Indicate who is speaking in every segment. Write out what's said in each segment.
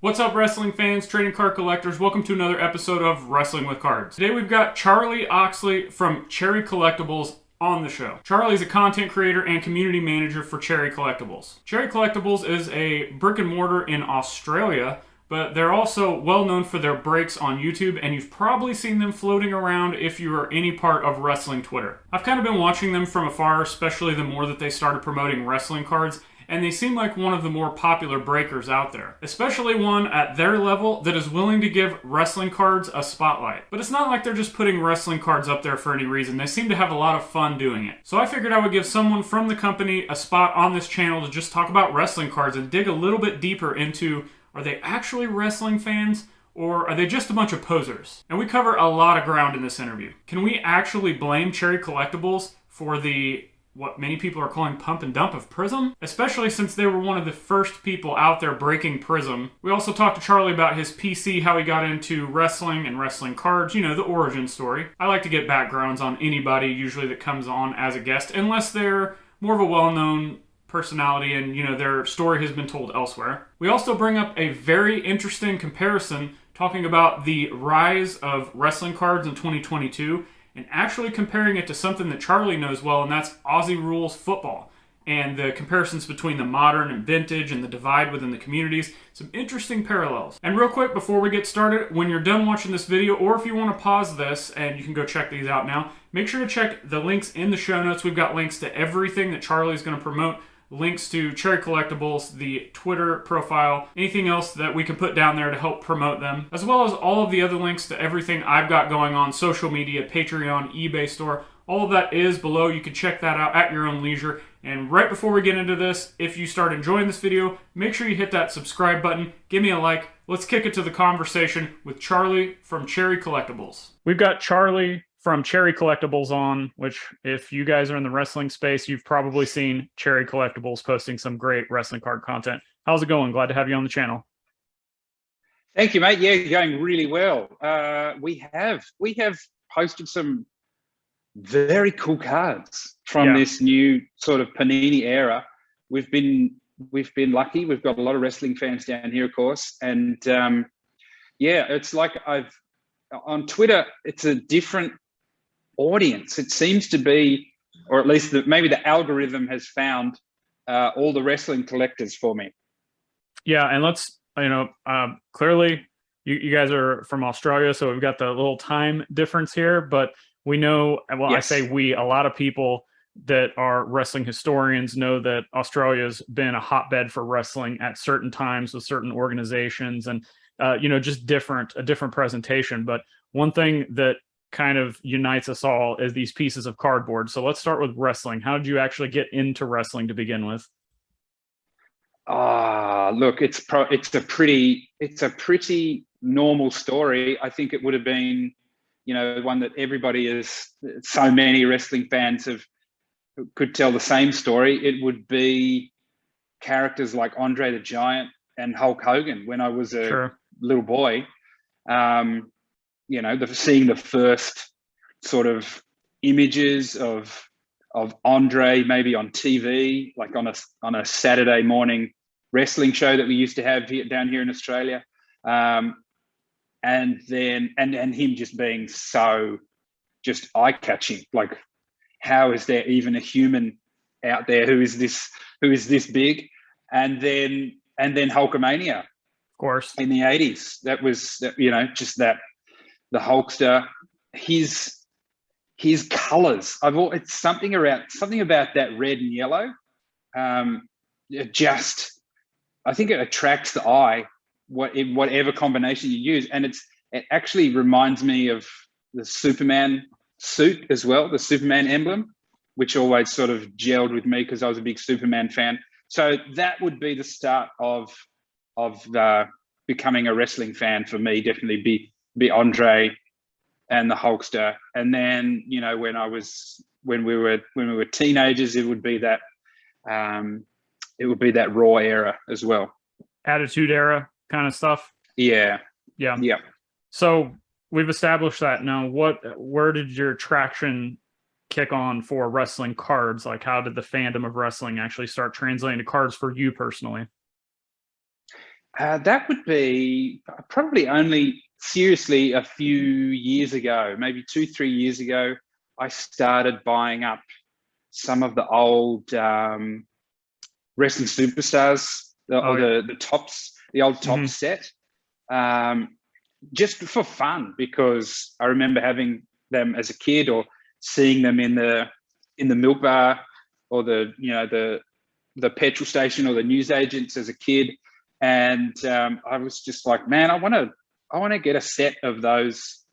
Speaker 1: What's up, wrestling fans, trading card collectors? Welcome to another episode of Wrestling with Cards. Today we've got Charlie Oxley from Cherry Collectables on the show. Charlie's a content creator and community manager for Cherry Collectables. Cherry Collectables is a brick and mortar in Australia, but they're also well known for their breaks on YouTube, and you've probably seen them floating around if you are any part of wrestling Twitter. I've kind of been watching them from afar, especially the more that they started promoting wrestling cards, and they seem like one of the more popular breakers out there, especially one at their level that is willing to give wrestling cards a spotlight. But it's not like they're just putting wrestling cards up there for any reason. They seem to have a lot of fun doing it. So I figured I would give someone from the company a spot on this channel to just talk about wrestling cards and dig a little bit deeper into, are they actually wrestling fans, or are they just a bunch of posers? And we cover a lot of ground in this interview. Can we actually blame Cherry Collectables for the what many people are calling pump and dump of Prism, especially since they were one of the first people out there breaking Prism? We also talked to Charlie about his PC, how he got into wrestling and wrestling cards, you know, the origin story. I like to get backgrounds on anybody usually that comes on as a guest, unless they're more of a well-known personality and, you know, their story has been told elsewhere. We also bring up a very interesting comparison talking about the rise of wrestling cards in 2022 and actually comparing it to something that Charlie knows well, and that's Aussie Rules football, and the comparisons between the modern and vintage and the divide within the communities. Some interesting parallels. And real quick, before we get started, when you're done watching this video, or if you want to pause this and you can go check these out now, make sure to check the links in the show notes. We've got links to everything that Charlie's going to promote, links to Cherry Collectables, the Twitter profile, anything else that we can put down there to help promote them, as well as all of the other links to everything I've got going on, social media, Patreon, eBay store. All of that is below. You can check that out at your own leisure. And right before we get into this, if you start enjoying this video, make sure you hit that subscribe button, give me a like. Let's kick it to the conversation with Charlie from Cherry Collectables. We've got Charlie from Cherry Collectables on, which if you guys are in the wrestling space, you've probably seen Cherry Collectables posting some great wrestling card content. How's it going? Glad to have you on the channel.
Speaker 2: Thank you, mate. Yeah, going really well. We have posted some very cool cards from this new sort of Panini era. We've been lucky. We've got a lot of wrestling fans down here, of course, and yeah, it's like on Twitter, it's a different audience. It seems to be, or at least maybe the algorithm has found all the wrestling collectors for me.
Speaker 1: Yeah, and let's, clearly you guys are from Australia, so we've got the little time difference here, but we know, well, yes. I say we, a lot of people that are wrestling historians know that Australia's been a hotbed for wrestling at certain times with certain organizations and, just a different presentation. But one thing that kind of unites us all is these pieces of cardboard. So let's start with wrestling. How did you actually get into wrestling to begin with?
Speaker 2: Look, it's a pretty normal story. I think it would have been, one that so many wrestling fans could tell the same story. It would be characters like Andre the Giant and Hulk Hogan when I was a little boy. Seeing the first sort of images of Andre maybe on TV, like on a Saturday morning wrestling show that we used to have down here in Australia, and him just being so just eye-catching. Like, how is there even a human out there who is this big? And then Hulkamania, of
Speaker 1: course,
Speaker 2: in the 80s. That was just that. The Hulkster, his colors. It's something about that red and yellow. I think it attracts the eye, whatever combination you use, and it actually reminds me of the Superman suit as well, the Superman emblem, which always sort of gelled with me because I was a big Superman fan. So that would be the start of becoming a wrestling fan for me. Definitely be Andre and the Hulkster, and then when we were teenagers, it would be that Raw era as well,
Speaker 1: Attitude Era kind of stuff.
Speaker 2: Yeah.
Speaker 1: So we've established that. Now, where did your traction kick on for wrestling cards? Like, how did the fandom of wrestling actually start translating to cards for you personally?
Speaker 2: That would be probably only seriously a few years ago, maybe 2, 3 years ago. I started buying up some of the old wrestling superstars, the tops, the old top set, just for fun, because I remember having them as a kid or seeing them in the milk bar or the petrol station or the newsagents as a kid. And I was just like, man, I want to get a set of those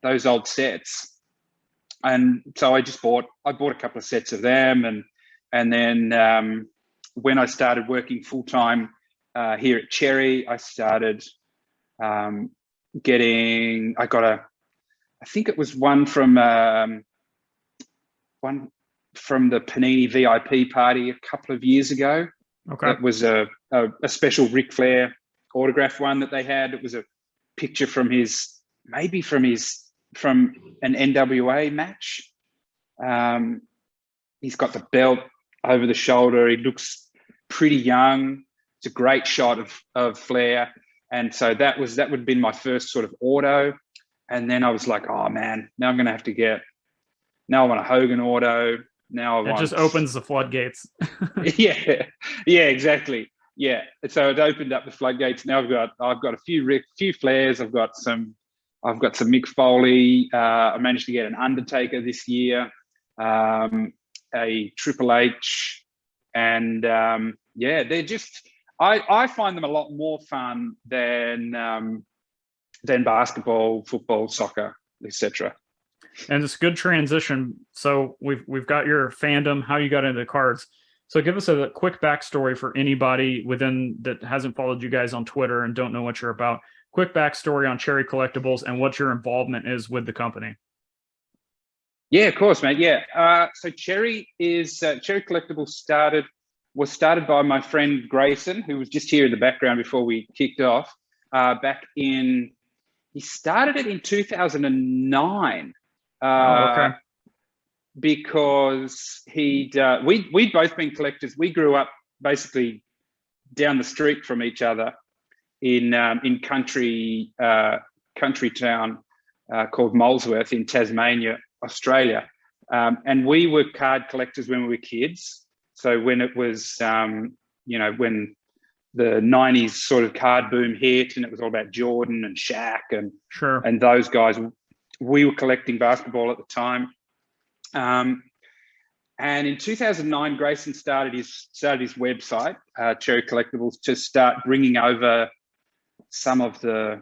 Speaker 2: old sets. And so I bought a couple of sets of them, and then when I started working full time here at Cherry, I started getting. I think it was one from the Panini VIP party a couple of years ago.
Speaker 1: Okay.
Speaker 2: That was a special Ric Flair autograph one that they had. It was a picture from an NWA match. He's got the belt over the shoulder. He looks pretty young. It's a great shot of Flair. And so that would have been my first sort of auto. And then I was like, oh man, now I'm going to have to now I want a Hogan auto. It
Speaker 1: just opens the floodgates.
Speaker 2: yeah, exactly. Yeah, so it opened up the floodgates. Now I've got a few Flairs. I've got some Mick Foley. I managed to get an Undertaker this year, a Triple H, and they're just. I find them a lot more fun than basketball, football, soccer, etc.
Speaker 1: And it's a good transition. So we've got your fandom, how you got into the cards. So give us a quick backstory for anybody that hasn't followed you guys on Twitter and don't know what you're about. Quick backstory on Cherry Collectables and what your involvement is with the company.
Speaker 2: Yeah, of course, mate. Yeah. So Cherry Collectables was started by my friend Grayson, who was just here in the background before we kicked off. He started it in 2009.
Speaker 1: Okay.
Speaker 2: Because we'd both been collectors. We grew up basically down the street from each other in country town called Molesworth in Tasmania, Australia, and we were card collectors when we were kids. So when it was when the 90s sort of card boom hit and it was all about Jordan and Shaq and those guys, we were collecting basketball at the time. And in 2009, Grayson started his website, Cherry Collectables, to start bringing over some of the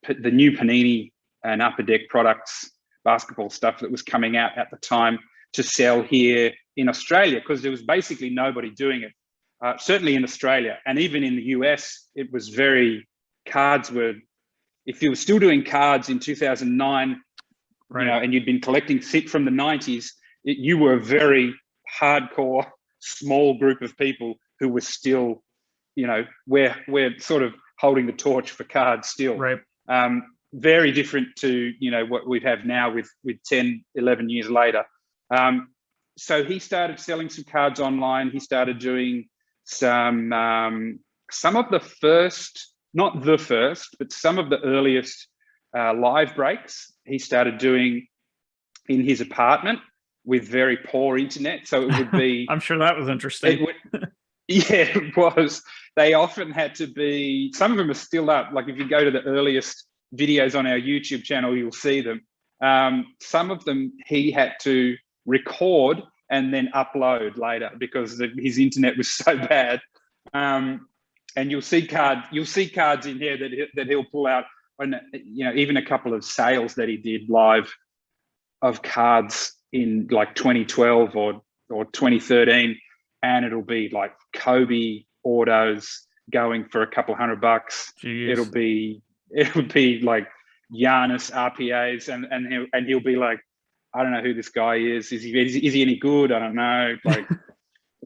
Speaker 2: new Panini and Upper Deck products, basketball stuff that was coming out at the time, to sell here in Australia, because there was basically nobody doing it. Certainly in Australia, and even in the US, it was if you were still doing cards in 2009,
Speaker 1: right,
Speaker 2: and you'd been collecting from the 90s, you were a very hardcore, small group of people who were still, we're sort of holding the torch for cards still.
Speaker 1: Right.
Speaker 2: Very different to, what we have now with 10, 11 years later. So he started selling some cards online. He started doing some of the first, not the first, but some of the earliest live breaks he started doing in his apartment with very poor internet. So it would be...
Speaker 1: I'm sure that was interesting.
Speaker 2: It was. They often had to be... Some of them are still up. Like if you go to the earliest videos on our YouTube channel, you'll see them. Some of them he had to record and then upload later because his internet was so bad. And you'll see cards in here that he'll pull out, and even a couple of sales that he did live of cards in like 2012 or 2013, and it'll be like Kobe autos going for a couple $100.
Speaker 1: Jeez.
Speaker 2: It'll be like Giannis RPAs, and he'll be like, I don't know who this guy is. Is he any good? I don't know. Like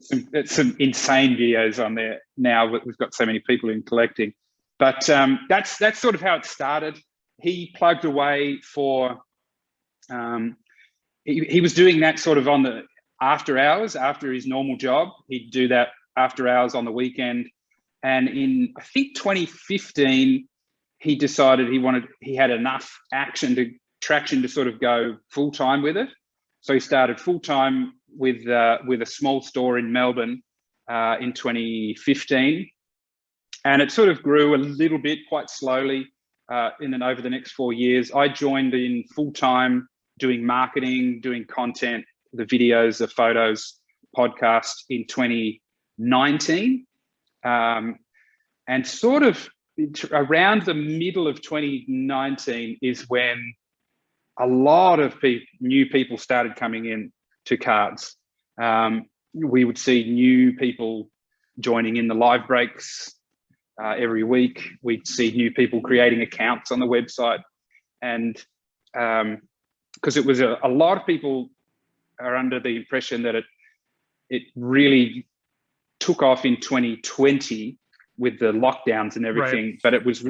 Speaker 2: some insane videos on there now. We've got so many people in collecting, but that's sort of how it started. He plugged away for. He was doing that sort of on the after hours, after his normal job. He'd do that after hours on the weekend, And in, I think, 2015, he decided he had enough traction to sort of go full time with it. So he started full time with a small store in Melbourne in 2015, and it sort of grew a little bit, quite slowly, over the next 4 years. I joined in full time, doing marketing, doing content, the videos, the photos, podcast in 2019, and sort of around the middle of 2019 is when a lot of new people started coming in to cards. We would see new people joining in the live breaks every week. We'd see new people creating accounts on the website. And because it was a lot of people are under the impression that it really took off in 2020 with the lockdowns and everything,
Speaker 1: right.
Speaker 2: But it was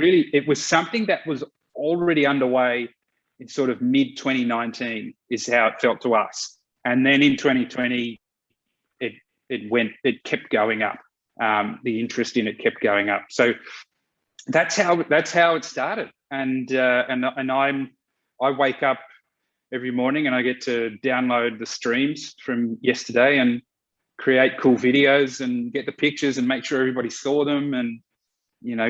Speaker 2: something that was already underway in sort of mid 2019 is how it felt to us. And then in 2020, it kept going up. The interest in it kept going up. So that's how it started. And I wake up every morning and I get to download the streams from yesterday and create cool videos and get the pictures and make sure everybody saw them, and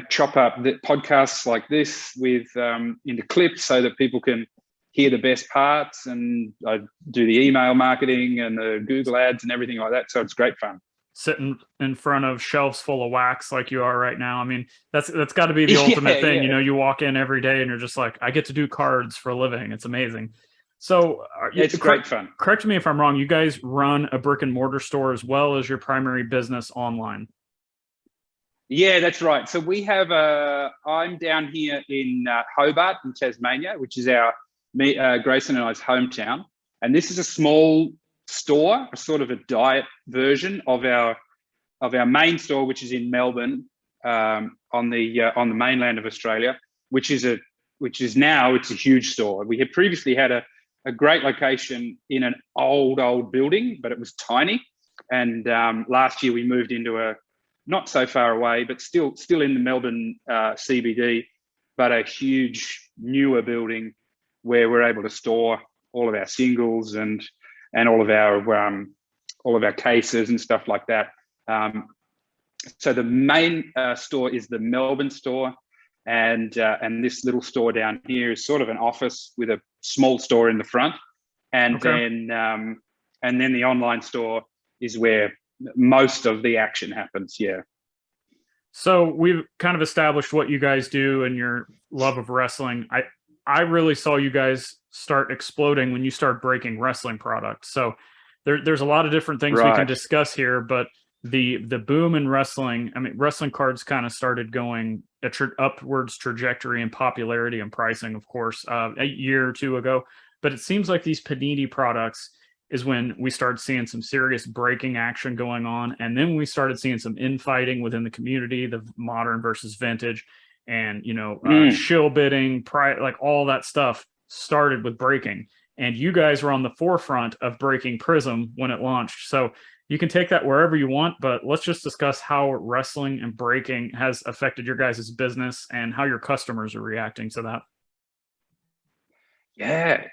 Speaker 2: chop up the podcasts like this with into clips so that people can hear the best parts. And I do the email marketing and the Google ads and everything like that. So it's great fun.
Speaker 1: Sitting in front of shelves full of wax like you are right now. I mean, that's got to be the ultimate thing.
Speaker 2: Yeah.
Speaker 1: You walk in every day and you're just like, I get to do cards for a living. It's amazing. So
Speaker 2: it's great fun.
Speaker 1: Correct me if I'm wrong. You guys run a brick and mortar store as well as your primary business online.
Speaker 2: Yeah, that's right. So we have I'm down here in Hobart in Tasmania, which is Grayson and I's hometown. And this is a small store, a sort of a diet version of our main store, which is in Melbourne, on the mainland of Australia, which is now it's a huge store. We had previously had a great location in an old building, but it was tiny. And last year we moved into a not so far away, but still in the Melbourne CBD, but a huge newer building where we're able to store all of our singles and all of our cases and stuff like that. So the main store is the Melbourne store, and this little store down here is sort of an office with a small store in the front, and then the online store is where most of the action happens. Yeah.
Speaker 1: So we've kind of established what you guys do and your love of wrestling. I really saw you guys start exploding when you start breaking wrestling products. So there's a lot of different things we can discuss here, but the boom in wrestling, I mean, wrestling cards kind of started going upwards trajectory in popularity and pricing, of course, a year or two ago. But it seems like these Panini products is when we started seeing some serious breaking action going on. And then we started seeing some infighting within the community, the modern versus vintage, and, shill bidding, like all that stuff started with breaking. And you guys were on the forefront of breaking Prism when it launched. So you can take that wherever you want, but let's just discuss how wrestling and breaking has affected your guys' business and how your customers are reacting to that.
Speaker 2: Yeah,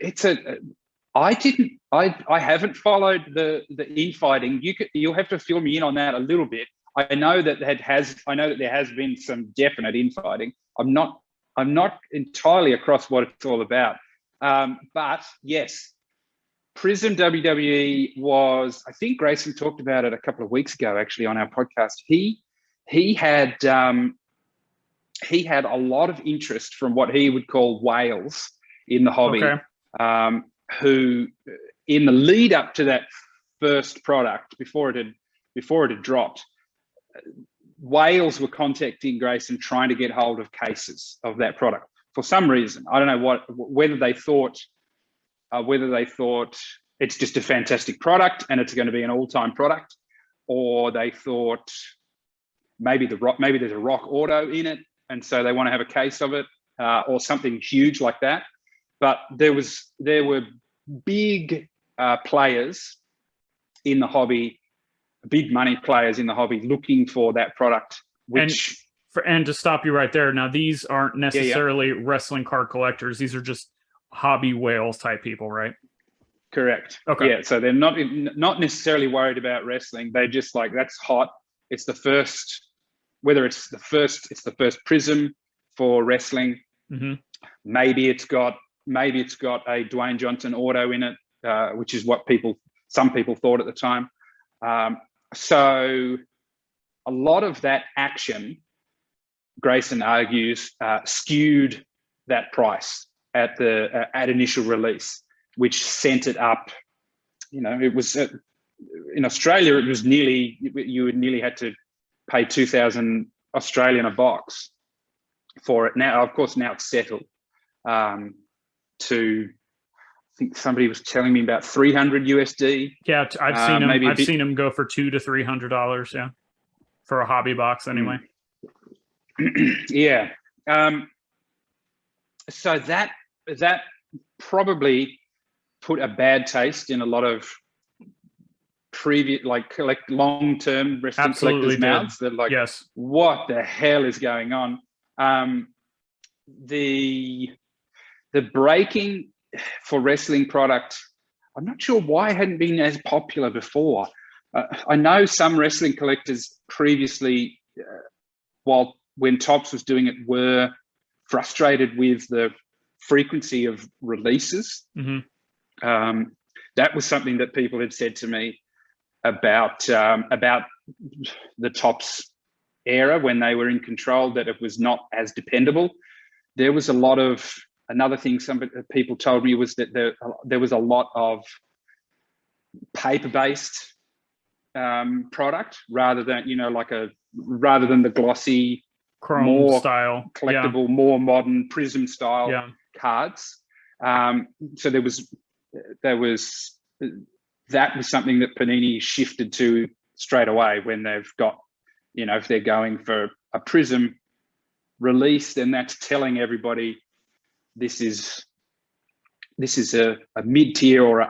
Speaker 2: I haven't followed the infighting. You'll have to fill me in on that a little bit. I know that there has been some definite infighting. I'm not entirely across what it's all about. But yes, Prism WWE was, I think Grayson talked about it a couple of weeks ago, actually, on our podcast. He had a lot of interest from what he would call whales in the hobby, who, in the lead up to that first product, before it had dropped, whales were contacting Grayson trying to get hold of cases of that product for some reason. I don't know whether they thought it's just a fantastic product and it's going to be an all-time product, or they thought maybe there's a rock auto in it and so they want to have a case of it, or something huge like that. But there were big players in the hobby, big money players in the hobby looking for that product which
Speaker 1: and to stop you right there, now these aren't necessarily
Speaker 2: yeah.
Speaker 1: wrestling card collectors. These are just hobby whales type people, right?
Speaker 2: Correct.
Speaker 1: Okay.
Speaker 2: Yeah, so they're not necessarily worried about wrestling. They're just like, that's hot. It's the first, whether it's the first prism for wrestling.
Speaker 1: Mm-hmm.
Speaker 2: Maybe it's got a Dwayne Johnson auto in it, which is what some people thought at the time. So a lot of that action, Grayson argues, skewed that price at initial release, which sent it up. It was in Australia, it was you would nearly had to pay 2,000 Australian a box for it. Now, of course, now it's settled to, I think somebody was telling me about 300 USD.
Speaker 1: Yeah, I've seen them go for $200 to $300. Yeah, for a hobby box anyway.
Speaker 2: Yeah. So that probably put a bad taste in a lot of previous, like long-term wrestling collectors' mouths. They're like,
Speaker 1: yes,
Speaker 2: what the hell is going on? The breaking for wrestling product, I'm not sure why it hadn't been as popular before. I know some wrestling collectors previously, when Topps was doing it, were frustrated with the frequency of releases.
Speaker 1: Mm-hmm.
Speaker 2: That was something that people had said to me about the Topps era when they were in control, that it was not as dependable. There was a lot of, another thing people told me was that there was a lot of paper-based product rather than the glossy
Speaker 1: chrome
Speaker 2: more
Speaker 1: style
Speaker 2: collectible, more modern prism style cards. So that was something that Panini shifted to straight away when they've got, if they're going for a prism release, then that's telling everybody this is a mid-tier or an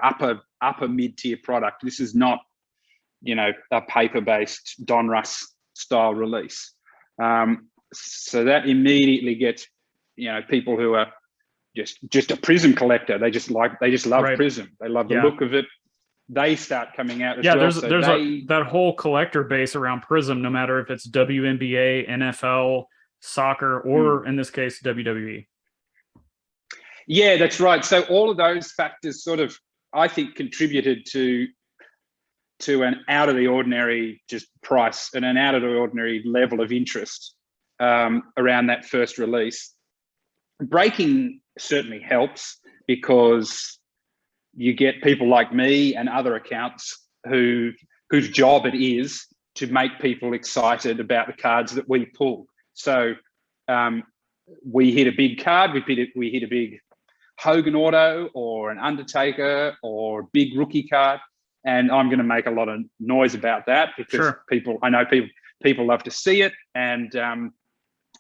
Speaker 2: upper mid-tier product. This is not, a paper-based Donruss style release. So that immediately gets, people who are just a prism collector. They just love prism. They love the look of it. They start coming out as well.
Speaker 1: There's that whole collector base around prism, no matter if it's WNBA, NFL, soccer, or in this case, WWE.
Speaker 2: Yeah, that's right. So all of those factors sort of, I think, contributed to an out of the ordinary just price and an out of the ordinary level of interest around that first release. Breaking certainly helps because you get people like me and other accounts whose job it is to make people excited about the cards that we pull. So we hit a big card, we hit a big Hogan auto or an Undertaker or a big rookie card, and I'm going to make a lot of noise about that because I know people love to see it, and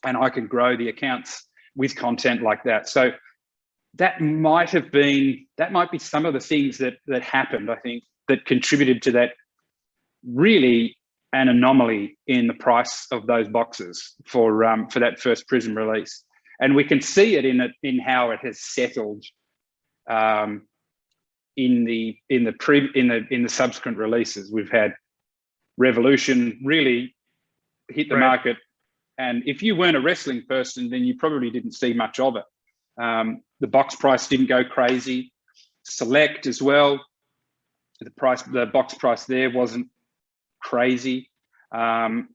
Speaker 2: I can grow the accounts with content like that. So that might be some of the things that happened, I think, that contributed to that, really an anomaly in the price of those boxes for that first Prism release. And we can see it in how it has settled in the subsequent releases. We've had Revolution really hit the market, and if you weren't a wrestling person, then you probably didn't see much of it. The box price didn't go crazy. Select as well, the box price there wasn't crazy. And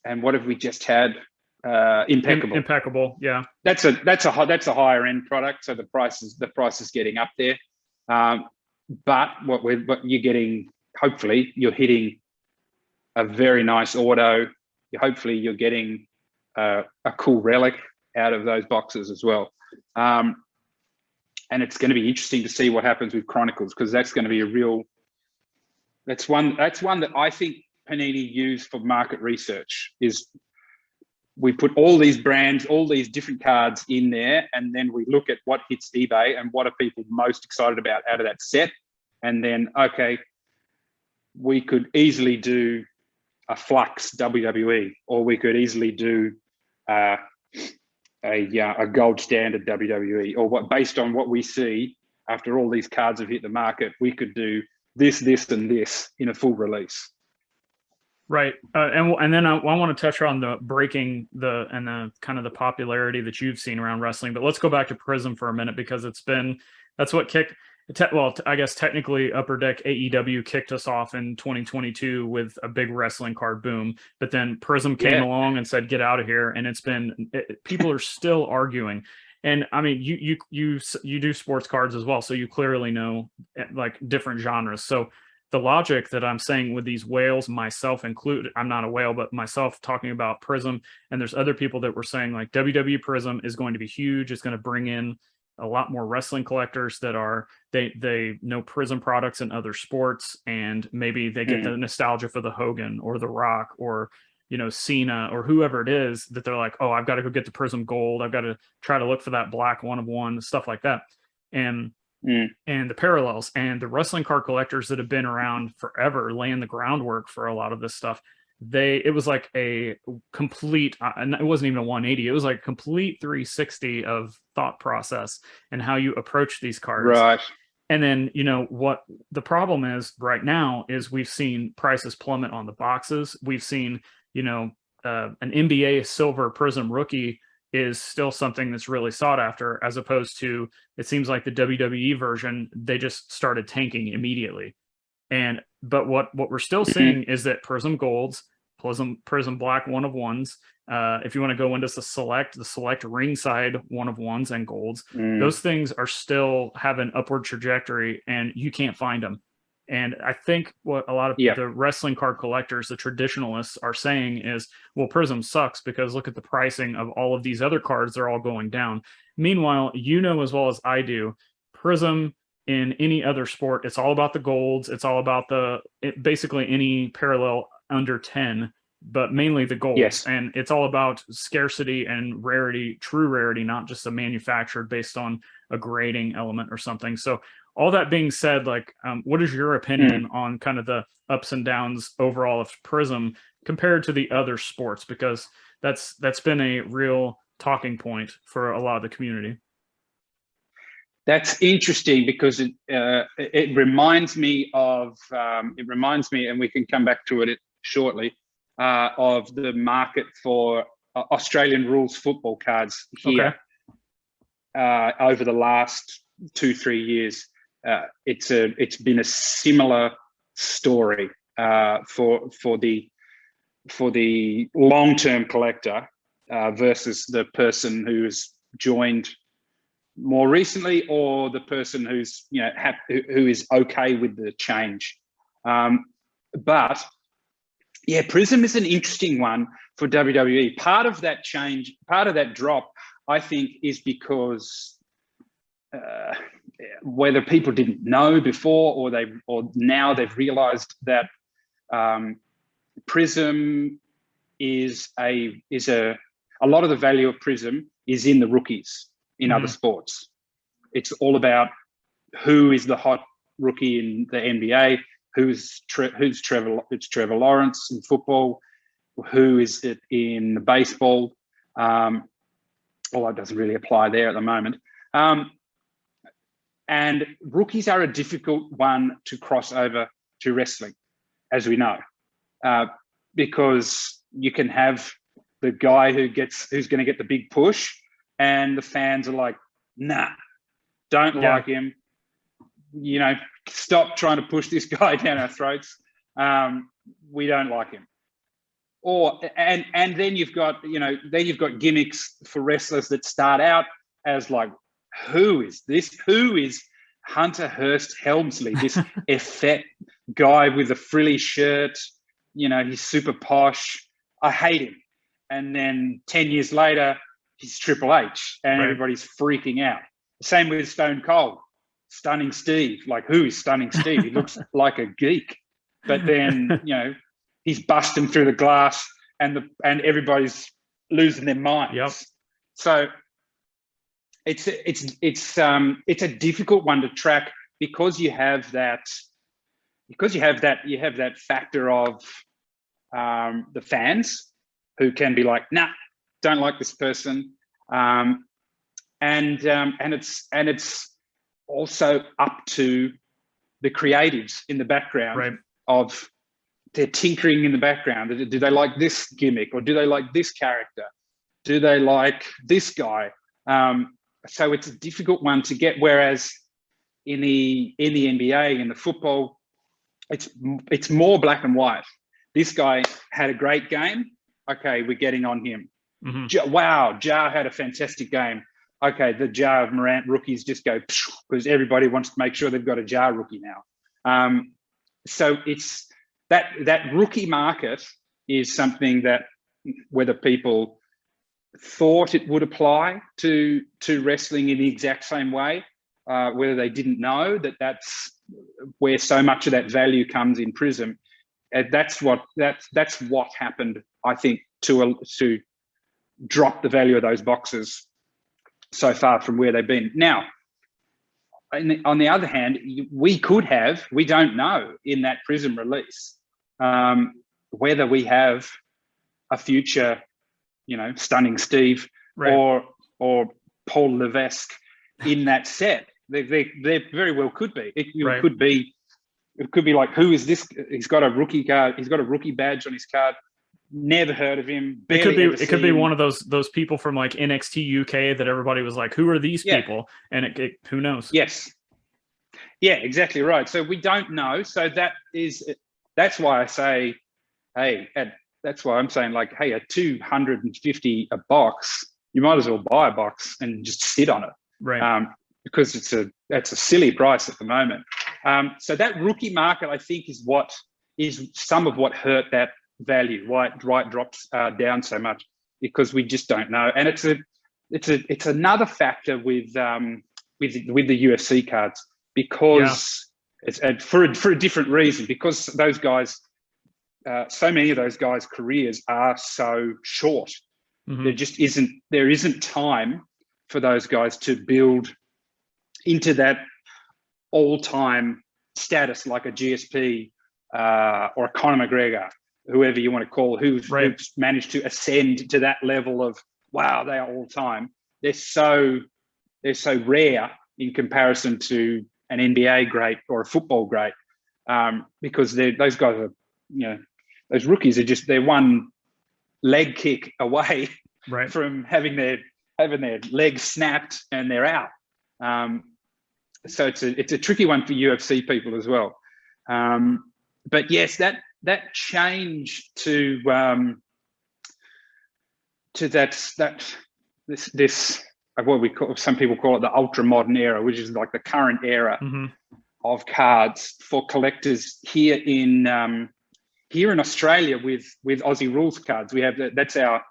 Speaker 2: what have we just had?
Speaker 1: Impeccable, yeah.
Speaker 2: That's a higher end product, so the price is getting up there. But what you're getting, hopefully, you're hitting a very nice auto. Hopefully, you're getting a cool relic out of those boxes as well. And it's going to be interesting to see what happens with Chronicles, because that's going to be that's one that I think Panini used for market research. Is we put all these brands, all these different cards in there, and then we look at what hits eBay and what are people most excited about out of that set. And then, okay, we could easily do a flux WWE, or we could easily do a gold standard WWE, or what, based on what we see after all these cards have hit the market, we could do this, and this in a full release.
Speaker 1: Right, and then I want to touch on the breaking the kind of the popularity that you've seen around wrestling. But let's go back to Prism for a minute, because that's what kicked. I guess technically Upper Deck AEW kicked us off in 2022 with a big wrestling card boom. But then Prism came along and said, "Get out of here," and people are still arguing. And I mean, you do sports cards as well, so you clearly know like different genres. So the logic that I'm saying with these whales, myself included, I'm not a whale, but myself talking about Prism, and there's other people that were saying like WWE Prism is going to be huge. It's going to bring in a lot more wrestling collectors that are, they know Prism products in other sports, and maybe they get the nostalgia for the Hogan or the Rock or, you know, Cena or whoever it is, that they're like, oh, I've got to go get the Prism Gold. I've got to try to look for that black 1/1, stuff like that. And the parallels and the wrestling card collectors that have been around forever, laying the groundwork for a lot of this stuff. It was like a complete, and it wasn't even a 180. It was like a complete 360 of thought process and how you approach these cards.
Speaker 2: Right.
Speaker 1: And then, you know, what the problem is right now is we've seen prices plummet on the boxes. We've seen, you know, an NBA silver Prism rookie is still something that's really sought after, as opposed to, it seems like the WWE version, they just started tanking immediately. But what we're still seeing is that Prism Golds, Prism Black 1/1s, if you want to go into the select ringside 1/1s and golds, those things are still have an upward trajectory, and you can't find them. And I think what a lot of the wrestling card collectors, the traditionalists, are saying is, well, Prism sucks because look at the pricing of all of these other cards. They're all going down. Meanwhile, you know as well as I do, Prism in any other sport, it's all about the golds. It's all about basically any parallel under 10, but mainly the golds.
Speaker 2: Yes.
Speaker 1: And it's all about scarcity and rarity, true rarity, not just a manufactured based on a grading element or something. So all that being said, like, what is your opinion on kind of the ups and downs overall of Prism compared to the other sports? Because that's been a real talking point for a lot of the community.
Speaker 2: That's interesting because it reminds me of and we can come back to it shortly, of the market for Australian rules football cards here. Over the last 2-3 years. It's been a similar story for the long-term collector versus the person who's joined more recently, or the person who's who is okay with the change. But yeah, Prism is an interesting one for WWE. Part of that change, part of that drop, I think, is because whether people didn't know before or now they've realized that Prism is a lot of the value of Prism is in the rookies in other sports. It's all about who is the hot rookie in the NBA, who's Trevor Lawrence in football, who is it in baseball. Although it doesn't really apply there at the moment. And rookies are a difficult one to cross over to wrestling, as we know, because you can have the guy who's going to get the big push, and the fans are like, nah, don't like him. Stop trying to push this guy down our throats. We don't like him. And then you've got gimmicks for wrestlers that start out as like, who is this? Who is Hunter Hearst Helmsley? This effete guy with a frilly shirt. He's super posh. I hate him. And then 10 years later, he's Triple H, and everybody's freaking out. Same with Stone Cold, Stunning Steve. Like, who is Stunning Steve? He looks like a geek, but then he's busting through the glass, and everybody's losing their minds.
Speaker 1: Yep.
Speaker 2: So it's a difficult one to track because you have that factor of the fans who can be like, nah, don't like this person, and it's also up to the creatives in the background
Speaker 1: Right.
Speaker 2: of they're tinkering in the background. Do they like this gimmick, or do they like this character? Do they like this guy? So it's a difficult one to get. Whereas in the NBA, in the football, it's more black and white. This guy had a great game. Okay, we're getting on him. Wow, Jar had a fantastic game. Okay, the Jar of Morant rookies just go because everybody wants to make sure they've got a Jar rookie now. So it's that rookie market is something that whether people thought it would apply to wrestling in the exact same way, whether they didn't know that that's where so much of that value comes in Prism. That's what happened, I think, to drop the value of those boxes so far from where they've been. Now, on the other hand, we don't know in that Prism release whether we have a future, Stunning Steve, right, or Paul Levesque in that set. They very well could be. It could be. It could be like, who is this? He's got a rookie card. He's got a rookie badge on his card. Never heard of him.
Speaker 1: It could be one of those people from like NXT UK that everybody was like, who are these people? And who knows?
Speaker 2: Yes. Yeah, exactly right. So we don't know. So that's why I say, hey, that's why I'm saying, like, hey, at $250 a box, you might as well buy a box and just sit on it,
Speaker 1: right?
Speaker 2: Because that's a silly price at the moment. So that rookie market, I think, is some of what hurt that value. Why it drops down so much, because we just don't know. And it's another factor with the UFC cards, because it's for a different reason, because those guys. So many of those guys' careers are so short. There isn't time for those guys to build into that all-time status like a GSP or a Conor McGregor, whoever you want to call, who's managed to ascend to that level of, wow, they are all-time. They're so rare in comparison to an NBA great or a football great, because those guys are, those rookies are they're one leg kick away from having their legs snapped and they're out. So it's a tricky one for UFC people as well. But yes, that change to this what some people call it the ultra modern era, which is like the current era of cards for collectors here in Australia with Aussie Rules cards. We have that's our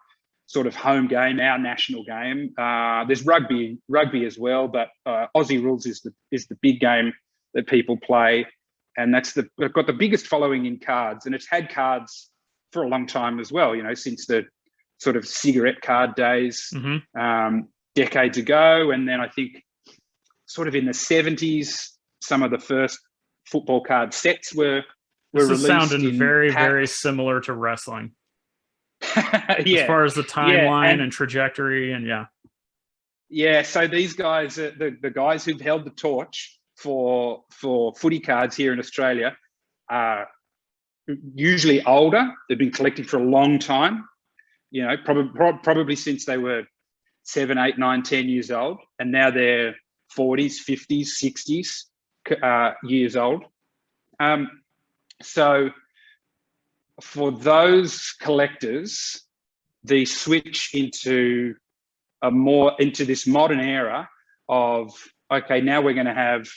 Speaker 2: sort of home game, our national game. There's rugby as well, but Aussie Rules is the big game that people play, and they've got the biggest following in cards, and it's had cards for a long time as well. Since the sort of cigarette card days decades ago, and then I think sort of in the 70s, some of the first football card sets were released.
Speaker 1: Sounding very, very similar to wrestling. As far as the timeline and trajectory, and
Speaker 2: so these guys, the guys who've held the torch for footy cards here in Australia, are usually older. They've been collecting for a long time. Probably since they were 7, 8, 9, 10 years old, and now they're 40s, 50s, 60s years old. So for those collectors, the switch into this modern era of, okay, now we're going to have,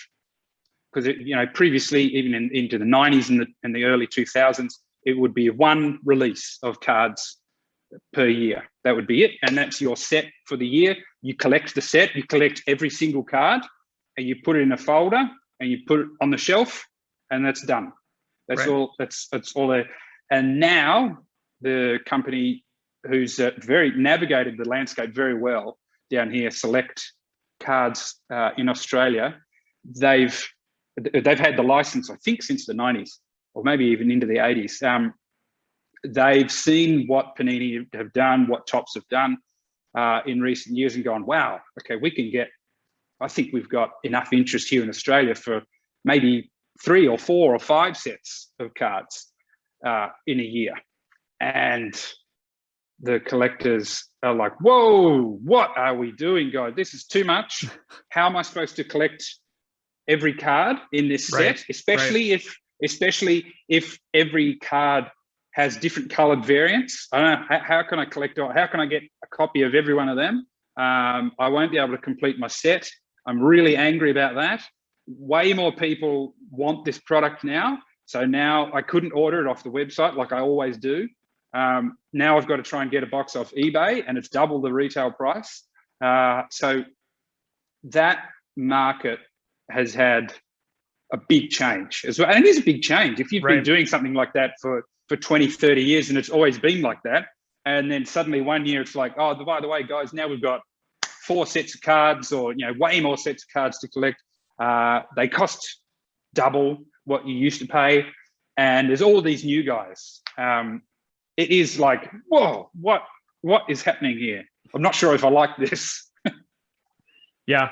Speaker 2: because previously, even into the 90s and the early 2000s, it would be one release of cards per year. That would be it, and that's your set for the year. You collect the set, you collect every single card, and you put it in a folder, and you put it on the shelf, and that's done. That's all. That's all there. And now the company who's navigated the landscape very well down here, Select Cards in Australia, they've had the license, I think, since the 90s, or maybe even into the 80s. they've seen what Panini have done, what Topps have done in recent years, and gone, wow, okay, I think we've got enough interest here in Australia for maybe 3 or 4 or 5 sets of cards in a year. And the collectors are like, whoa, what are we doing, guys? This is too much. How am I supposed to collect every card in this set? Especially if every card has different colored variants. I don't know, how can I collect, how can I get a copy of every one of them? I won't be able to complete my set. I'm really angry about that. Way more people want this product now. So now I couldn't order it off the website like I always do. Now I've got to try and get a box off eBay, and it's double the retail price. So that market has had a big change as well. And it is a big change. If you've been doing something like that for 20, 30 years, and it's always been like that, and then suddenly one year it's like, oh, by the way, guys, now we've got 4 sets of cards, or way more sets of cards to collect. They cost double what you used to pay, and there's all these new guys. It is like, whoa, what is happening here? I'm not sure if I like this.
Speaker 1: Yeah,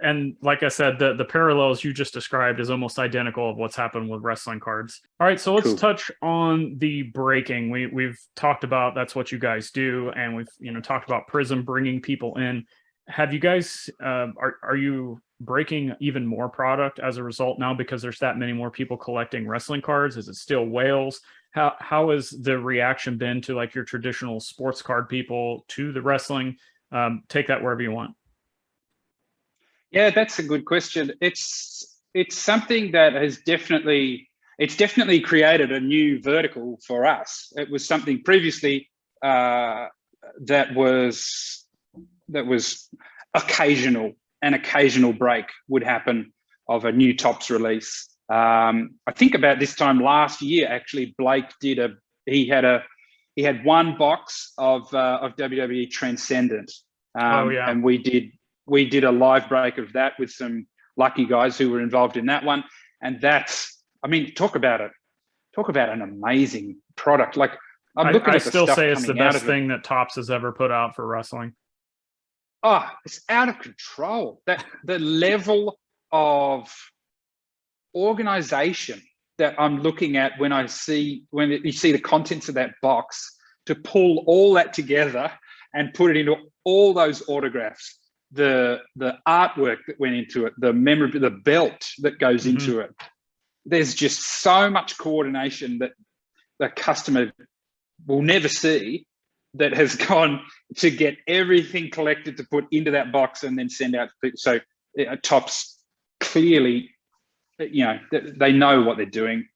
Speaker 1: and like I said, the parallels you just described is almost identical of what's happened with wrestling cards. All right, so let's touch on the breaking. We've talked about that's what you guys do, and we've talked about Prism bringing people in. Have you guys are you breaking even more product as a result now because there's that many more people collecting wrestling cards? Is it still whales? How has the reaction been to like your traditional sports card people to the wrestling? Take that wherever you want.
Speaker 2: Yeah, that's a good question. It's something that has definitely created a new vertical for us. It was something previously that was occasional. An occasional break would happen of a new Topps release. I think about this time last year, actually, Blake he had one box of WWE Transcendent, and we did a live break of that with some lucky guys who were involved in that one. And that's, I mean, talk about an amazing product. Like I'm looking at the
Speaker 1: still
Speaker 2: stuff
Speaker 1: say it's the best
Speaker 2: out
Speaker 1: thing that Topps has ever put out for wrestling.
Speaker 2: Oh, it's out of control. That the level of organization that I'm looking at when you see the contents of that box, to pull all that together and put it into all those autographs, the artwork that went into it, the belt that goes into it. There's just so much coordination that the customer will never see that has gone to get everything collected to put into that box and then send out to people. So Topps clearly, they know what they're doing.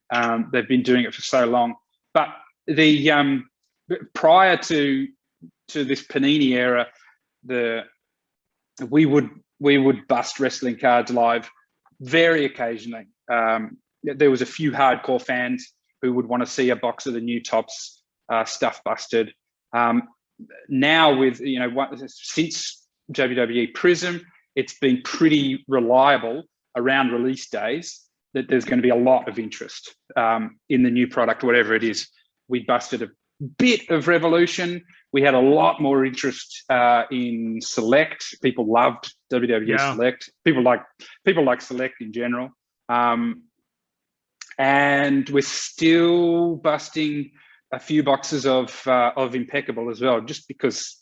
Speaker 2: They've been doing it for so long. But the prior to this Panini era, we would bust wrestling cards live very occasionally. There was a few hardcore fans who would want to see a box of the new Topps stuff busted. Now since WWE Prism, it's been pretty reliable around release days that there's going to be a lot of interest in the new product, whatever it is. We busted a bit of Revolution. We had a lot more interest in Select. People loved WWE Select. People like Select in general. And we're still busting a few boxes of Impeccable as well, just because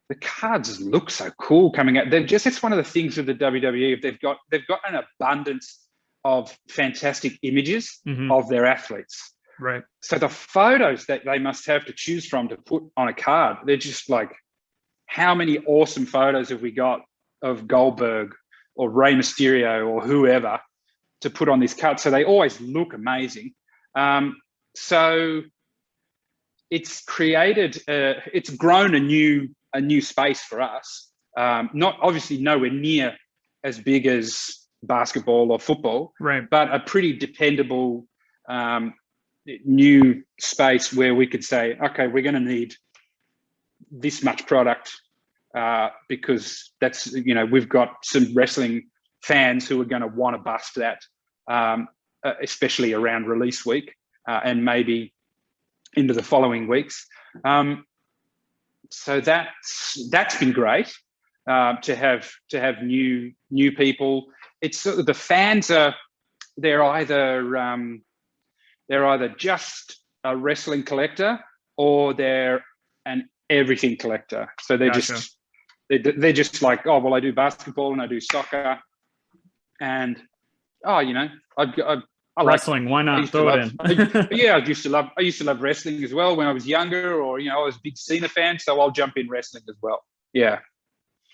Speaker 2: the cards look so cool coming out. It's one of the things with the WWE. They've got an abundance of fantastic images of their athletes.
Speaker 1: Right.
Speaker 2: So the photos that they must have to choose from to put on a card, they're just like, how many awesome photos have we got of Goldberg or Rey Mysterio or whoever to put on this card? So they always look amazing. So it's created, it's grown a new space for us. Not obviously nowhere near as big as basketball or football,
Speaker 1: right?
Speaker 2: But a pretty dependable new space where we could say, okay, we're going to need this much product because that's, we've got some wrestling fans who are going to want to bust that, especially around release week, and maybe into the following weeks. So that's been great to have new people. It's sort of, the fans are, they're either just a wrestling collector or they're an everything collector. So they're
Speaker 1: Gotcha.
Speaker 2: they're just like, oh well, I do basketball and I do soccer, and I
Speaker 1: Wrestling,
Speaker 2: like,
Speaker 1: why not throw it in?
Speaker 2: yeah, I used to love wrestling as well when I was younger, or I was a big Cena fan, so I'll jump in wrestling as well. Yeah.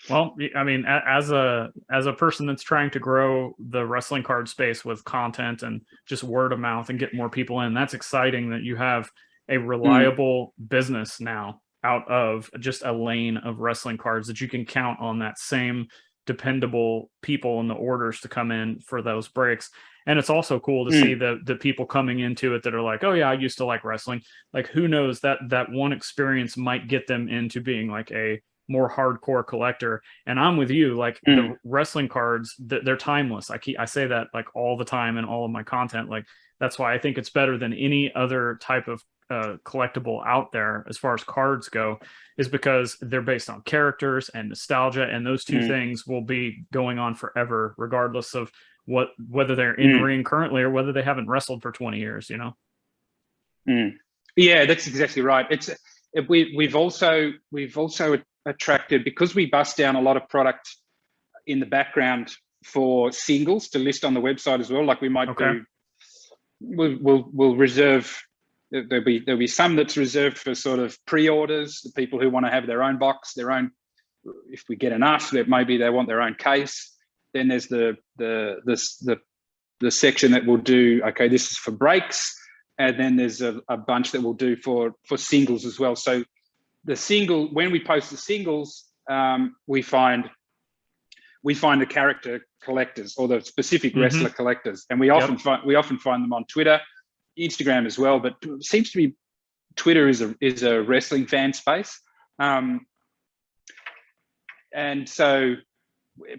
Speaker 1: Well, I mean, as a person that's trying to grow the wrestling card space with content and just word of mouth and get more people in, that's exciting that you have a reliable business now out of just a lane of wrestling cards that you can count on that same dependable people in the orders to come in for those breaks. And it's also cool to see the people coming into it that are like, oh yeah, I used to like wrestling. Like, who knows, that one experience might get them into being like a more hardcore collector. And I'm with you, like the wrestling cards, they're timeless. I say that like all the time in all of my content. Like, that's why I think it's better than any other type of collectible out there as far as cards go, is because they're based on characters and nostalgia, and those two things will be going on forever, regardless of whether they're in ring currently or whether they haven't wrestled for 20 years.
Speaker 2: Yeah, that's exactly right. We've also attracted, because we bust down a lot of product in the background for singles to list on the website as well. Like we might do, we'll reserve. There'll be some that's reserved for sort of pre-orders, the people who want to have their own box, their own. If we get enough, that maybe they want their own case. Then there's the section that will do, okay, this is for breaks, and then there's a bunch that we'll do for singles as well. So the single, when we post the singles, we find the character collectors or the specific wrestler collectors, and we often find them on Twitter, Instagram as well. But it seems to be Twitter is a wrestling fan space, and so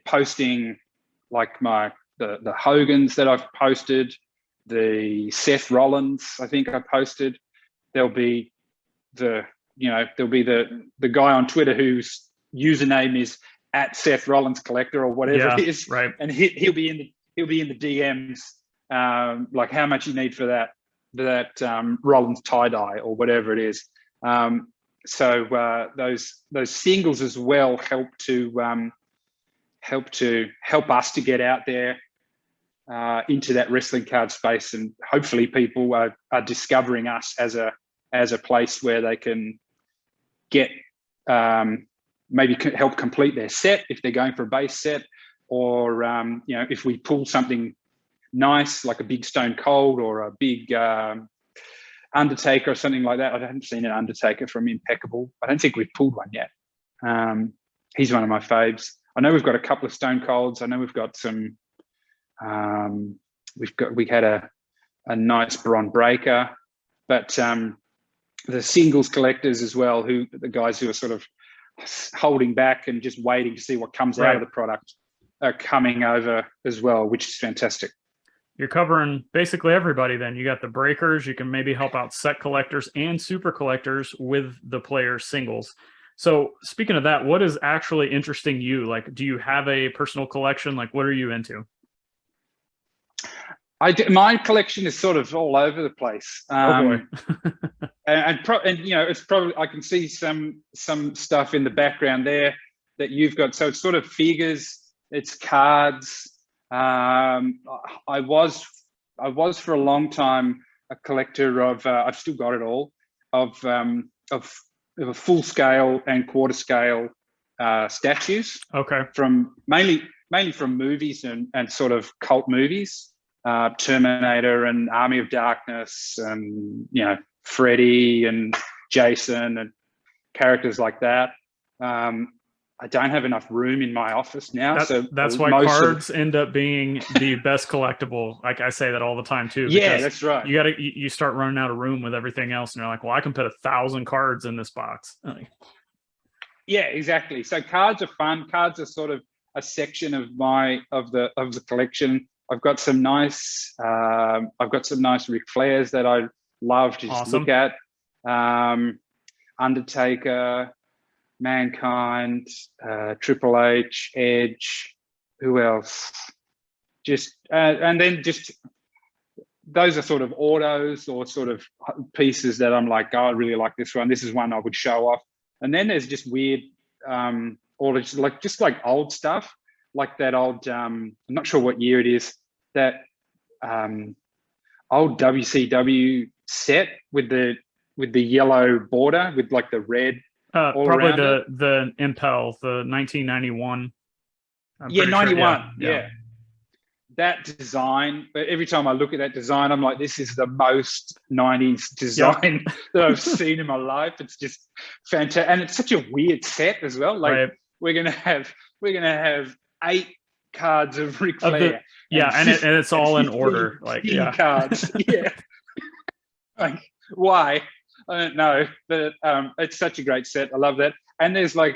Speaker 2: posting like the Hogans that I've posted, the Seth Rollins I think I posted. There'll be the guy on Twitter whose username is @SethRollinsCollector or whatever it is,
Speaker 1: right? And
Speaker 2: he'll be in the DMs, like how much you need for that Rollins tie dye or whatever it is. So those singles as well help us to get out there into that wrestling card space, and hopefully people are discovering us as a place where they can get maybe help complete their set if they're going for a base set, or if we pull something nice like a big Stone Cold or a big Undertaker or something like that. I haven't seen an Undertaker from Impeccable. I don't think we've pulled one yet. He's one of my faves. I know we've got a couple of Stone Colds. I know we've got some. We had a nice Bron Breaker, but the singles collectors as well, the guys who are sort of holding back and just waiting to see what comes out of the product, are coming over as well, which is fantastic.
Speaker 1: You're covering basically everybody then. You got the breakers, you can maybe help out set collectors and super collectors with the player singles. So speaking of that, what is actually interesting you? Like, do you have a personal collection? Like, what are you into?
Speaker 2: My collection is sort of all over the place.
Speaker 1: Oh boy.
Speaker 2: and it's probably, I can see some stuff in the background there that you've got. So it's sort of figures, it's cards. I was for a long time a collector of. I've still got it all of a full scale and quarter scale statues.
Speaker 1: Okay.
Speaker 2: From mainly from movies and sort of cult movies. Terminator and Army of Darkness, and Freddy and Jason and characters like that. I don't have enough room in my office now, so
Speaker 1: that's why cards end up being the best collectible. Like I say that all the time too.
Speaker 2: Yeah, that's right.
Speaker 1: You start running out of room with everything else, and you're like, well, I can put 1,000 cards in this box.
Speaker 2: Yeah, exactly. So cards are fun. Cards are sort of a section of the collection. I've got some nice Ric Flairs that I love to just look at. Undertaker, Mankind, Triple H, Edge. Who else? Just and then just those are sort of autos or sort of pieces that I'm like, oh, I really like this one. This is one I would show off. And then there's just weird, or just like old stuff, like that old. I'm not sure what year it is. That old WCW set with the yellow border with like the red. All
Speaker 1: probably
Speaker 2: around
Speaker 1: the Impel, the 1991.
Speaker 2: Yeah, 91.
Speaker 1: Sure,
Speaker 2: yeah. That design, but every time I look at that design, I'm like, this is the most 90s design that I've seen in my life. It's just fantastic. And it's such a weird set as well. Like we're gonna have 8 cards of Ric Flair.
Speaker 1: And it's all in order. Like
Speaker 2: cards. Yeah. Like, why? I don't know. But it's such a great set. I love that. And there's like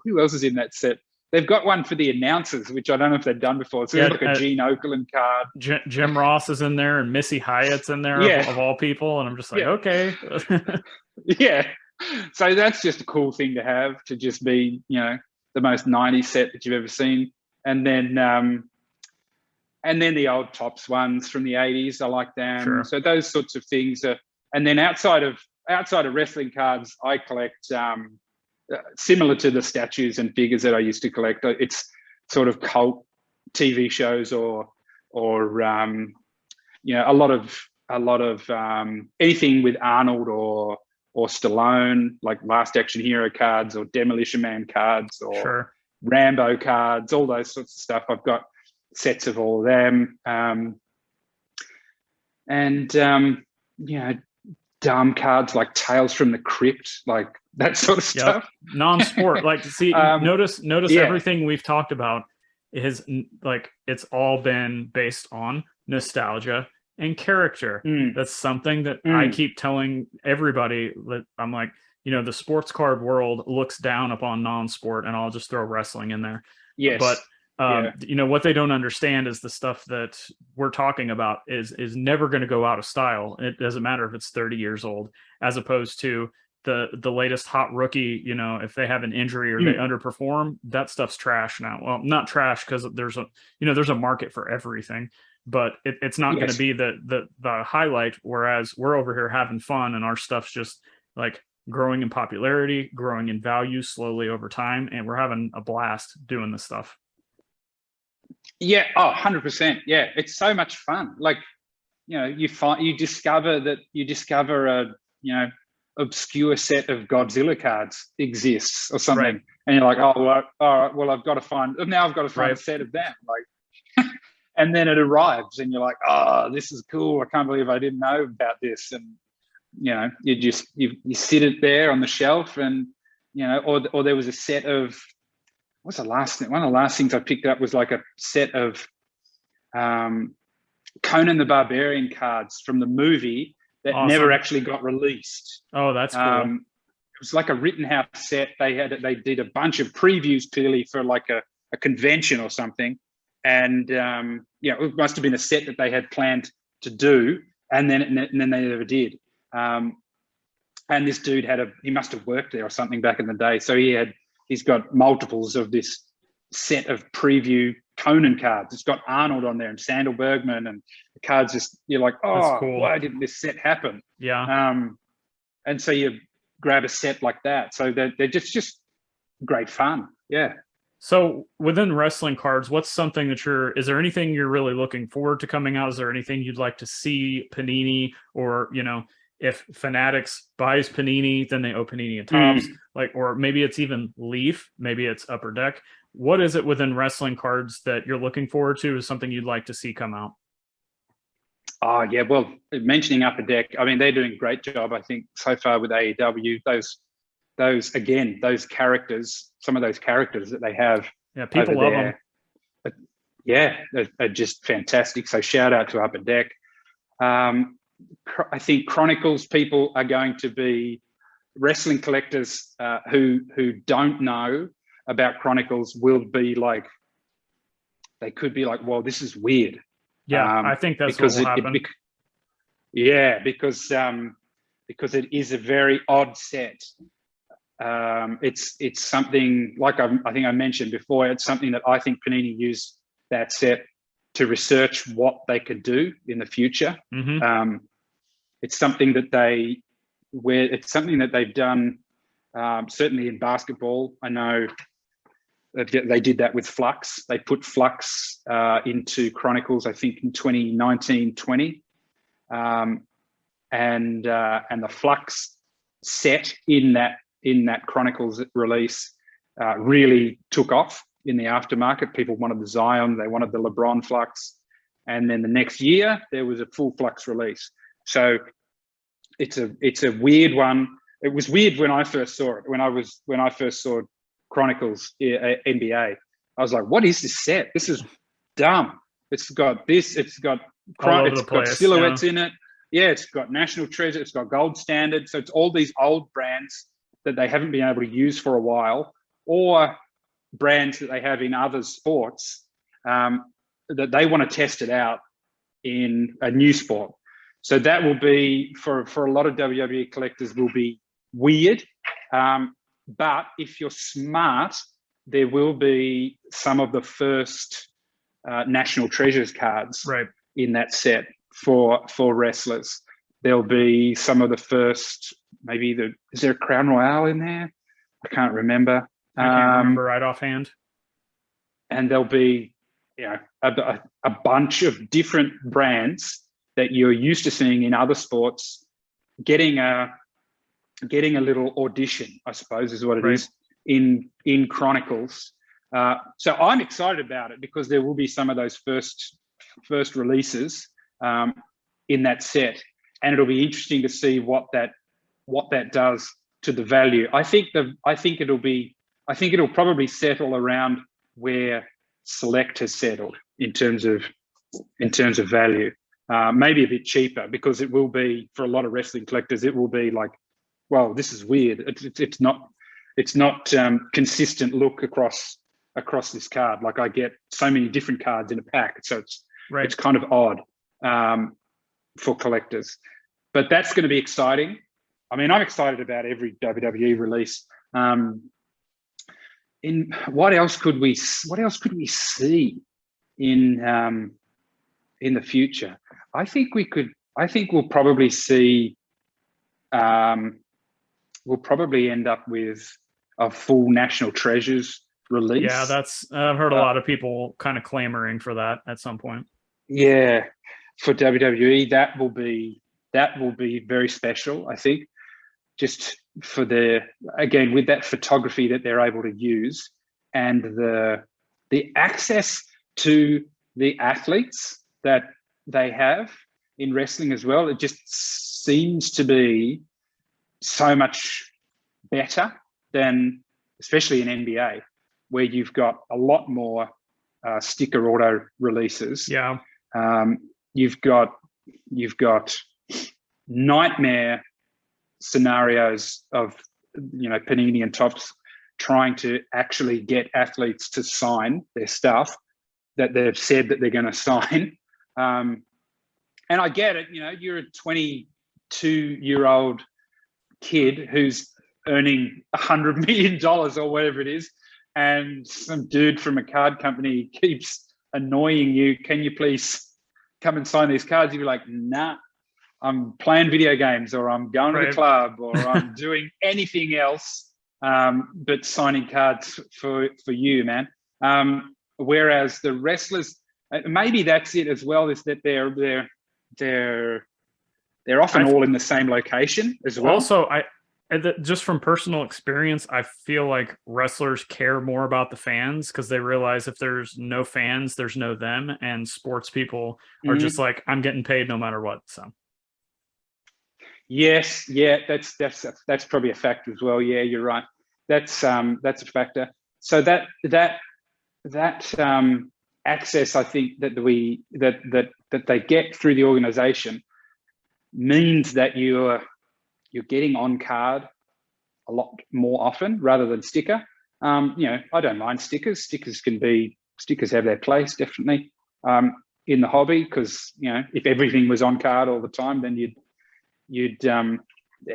Speaker 2: who else is in that set? They've got one for the announcers, which I don't know if they've done before. So there's like a Gene Okerlund card.
Speaker 1: Jim Ross is in there, and Missy Hyatt's in there, of all people. And I'm just like, okay.
Speaker 2: Yeah. So that's just a cool thing to have, to just be, the most 90s set that you've ever seen. And then the old Tops ones from the 80s, I like them.
Speaker 1: Sure.
Speaker 2: So those sorts of things are. And then outside of wrestling cards, I collect similar to the statues and figures that I used to collect. It's sort of cult TV shows or a lot of anything with Arnold or Stallone, like Last Action Hero cards or Demolition Man cards or Rambo cards, all those sorts of stuff. I've got sets of all of them. Dumb cards like Tales from the Crypt, like that sort of stuff.
Speaker 1: Non-sport. Like, see, notice everything we've talked about is like, it's all been based on nostalgia and character. That's something that I keep telling everybody. That I'm like, the sports card world looks down upon non-sport, and I'll just throw wrestling in there.
Speaker 2: Yes.
Speaker 1: But what they don't understand is the stuff that we're talking about is never going to go out of style. It doesn't matter if it's 30 years old, as opposed to the latest hot rookie. If they have an injury or they underperform, that stuff's trash now. Well, not trash, because there's a market for everything, but it's not going to be the highlight. Whereas we're over here having fun, and our stuff's just like growing in popularity, growing in value slowly over time, and we're having a blast doing this stuff.
Speaker 2: Yeah, 100%. Yeah, it's so much fun. Like, you discover a obscure set of Godzilla cards exists or something, and you're like, oh, well, all right, well, I've got to find a set of them. Like, and then it arrives, and you're like, oh, this is cool. I can't believe I didn't know about this. And you sit it there on the shelf, and or there was a set of. What's the last thing? One of the last things I picked up was like a set of Conan the Barbarian cards from the movie that never actually got released.
Speaker 1: Oh, that's cool.
Speaker 2: It was like a Rittenhouse set. They did a bunch of previews clearly for like a convention or something, and it must have been a set that they had planned to do, and then they never did. And this dude he must have worked there or something back in the day, so he's got multiples of this set of preview Conan cards. It's got Arnold on there and Sandal Bergman, and the cards you're like, oh, cool. Why didn't this set happen?
Speaker 1: Yeah.
Speaker 2: And so you grab a set like that. So they're just great fun. Yeah.
Speaker 1: So within wrestling cards, what's something that is there anything you're really looking forward to coming out? Is there anything you'd like to see Panini, or, if Fanatics buys Panini, then they owe Panini and Topps, or maybe it's even Leaf, maybe it's Upper Deck. What is it within wrestling cards that you're looking forward to, is something you'd like to see come out?
Speaker 2: Oh, yeah. Well, mentioning Upper Deck, I mean, they're doing a great job, I think, so far with AEW. Those characters, some of those characters that they have.
Speaker 1: Yeah, people love them.
Speaker 2: Yeah, they're just fantastic. So shout out to Upper Deck. I think Chronicles people are going to be wrestling collectors who don't know about Chronicles will be like, they could be like, well, this is weird.
Speaker 1: Yeah, I think that's what will happen.
Speaker 2: Because because it is a very odd set. It's something like I think I mentioned before. It's something that I think Panini used that set to research what they could do in the future. It's something that they've done certainly in basketball. I know they did that with Flux. They put Flux into Chronicles, I think, in 2019-20. And the Flux set in that Chronicles release really took off in the aftermarket. People wanted the Zion, they wanted the LeBron Flux, and then the next year there was a full Flux release. So it's a weird one. It was weird when I first saw it. When I first saw Chronicles NBA, I was like, "What is this set? This is dumb." It's got silhouettes in it. Yeah, it's got National Treasure. It's got Gold Standard. So it's all these old brands that they haven't been able to use for a while, or brands that they have in other sports that they want to test it out in a new sport. So that will be, for a lot of WWE collectors, will be weird. But if you're smart, there will be some of the first National Treasures cards in that set for wrestlers. There'll be some of the first, is there a Crown Royale in there? I can't remember.
Speaker 1: I can't remember right offhand.
Speaker 2: And there'll be, a bunch of different brands that you're used to seeing in other sports getting a little audition, I suppose is what it is, in Chronicles. So I'm excited about it because there will be some of those first releases in that set, and it'll be interesting to see what that does to the value. I think it'll probably settle around where Select has settled in terms of value. Maybe a bit cheaper, because it will be, for a lot of wrestling collectors, it will be like, well, this is weird. It's not consistent look across this card. Like, I get so many different cards in a pack, so it's kind of odd for collectors. But that's going to be exciting. I mean, I'm excited about every WWE release. In what else could we see in the future? I think we'll probably see. We'll probably end up with a full National Treasures release.
Speaker 1: Yeah, I've heard a lot of people kind of clamoring for that at some point.
Speaker 2: Yeah, for WWE, that will be very special, I think. Just for again, with that photography that they're able to use, and the access to the athletes that they have in wrestling as well, it just seems to be so much better than, especially in NBA, where you've got a lot more sticker auto releases.
Speaker 1: Yeah.
Speaker 2: You've got nightmare scenarios of Panini and Topps trying to actually get athletes to sign their stuff that they've said that they're going to sign. And I get it. You're a 22-year-old kid who's earning $100 million or whatever it is, and some dude from a card company keeps annoying you. Can you please come and sign these cards? You'd be like, nah, I'm playing video games, or I'm going to the club, or I'm doing anything else but signing cards for you, man. Whereas the wrestlers, maybe that's it as well, is that they're often all in the same location as well.
Speaker 1: Also, just from personal experience, I feel like wrestlers care more about the fans, because they realize if there's no fans, there's no them, and sports people are just like, I'm getting paid no matter what. So.
Speaker 2: Yes, yeah, that's probably a factor as well. Yeah, you're right. That's a factor. So that access, I think, that they get through the organization means that you're getting on card a lot more often rather than sticker. I don't mind stickers. Stickers have their place, definitely, in the hobby, because if everything was on card all the time, then you'd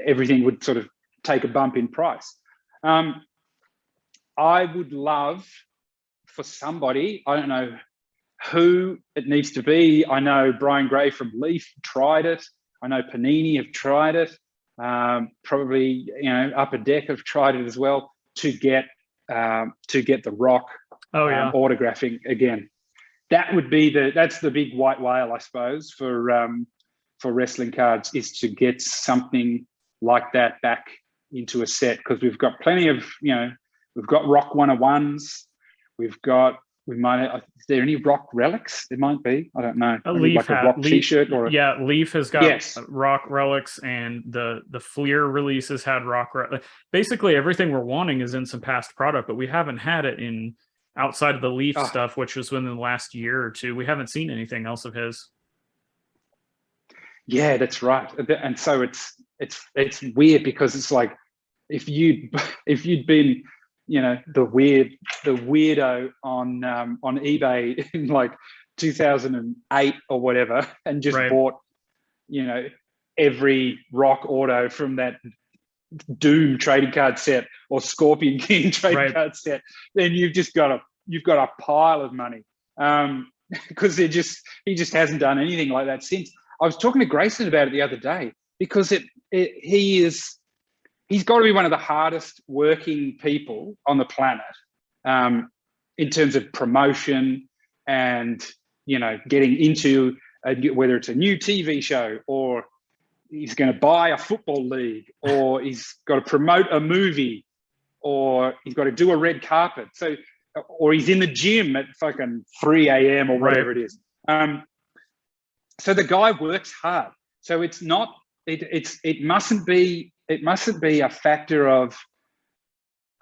Speaker 2: everything would sort of take a bump in price. I would love for somebody, I don't know who it needs to be. I know Brian Gray from Leaf tried it. I know Panini have tried it. Probably, Upper Deck have tried it as well to get the Rock autographing again. That would be that's the big white whale, I suppose, for wrestling cards, is to get something like that back into a set, because we've got plenty of, we've got Rock 101s. We might have, is there any Rock relics? There might be. I don't know.
Speaker 1: Leaf,
Speaker 2: like a Rock t-shirt or
Speaker 1: Leaf has got Rock relics, and the Fleer releases had Rock. Basically, everything we're wanting is in some past product, but we haven't had it in outside of the Leaf stuff, which was within the last year or two. We haven't seen anything else of his. Yeah,
Speaker 2: that's right. And so it's weird, because it's like if you'd been the weirdo on eBay in like 2008 or whatever, and just bought every Rock auto from that Doom trading card set or Scorpion King trading card set, then you've got a pile of money, because he just hasn't done anything like that since. I was talking to Grayson about it the other day, because he's got to be one of the hardest working people on the planet, in terms of promotion and, getting into whether it's a new TV show, or he's going to buy a football league, or he's got to promote a movie, or he's got to do a red carpet. So, or he's in the gym at fucking 3 a.m. or whatever it is. So the guy works hard. So it's not, it mustn't be a factor of,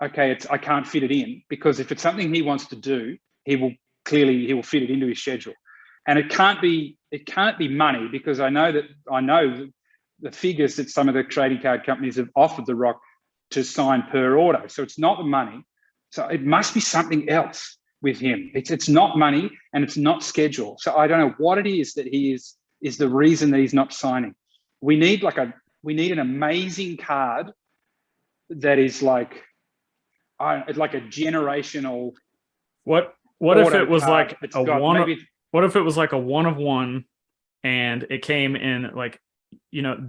Speaker 2: okay, I can't fit it in, because if it's something he wants to do, he will fit it into his schedule. And it can't be money, because I know the figures that some of the trading card companies have offered the Rock to sign per order. So it's not the money. So it must be something else with him. It's not money, and it's not schedule. So I don't know what it is that he is the reason that he's not signing. We need an amazing card that is like a generational.
Speaker 1: What if it was like a one? What if it was like a 1-of-1, and it came in like,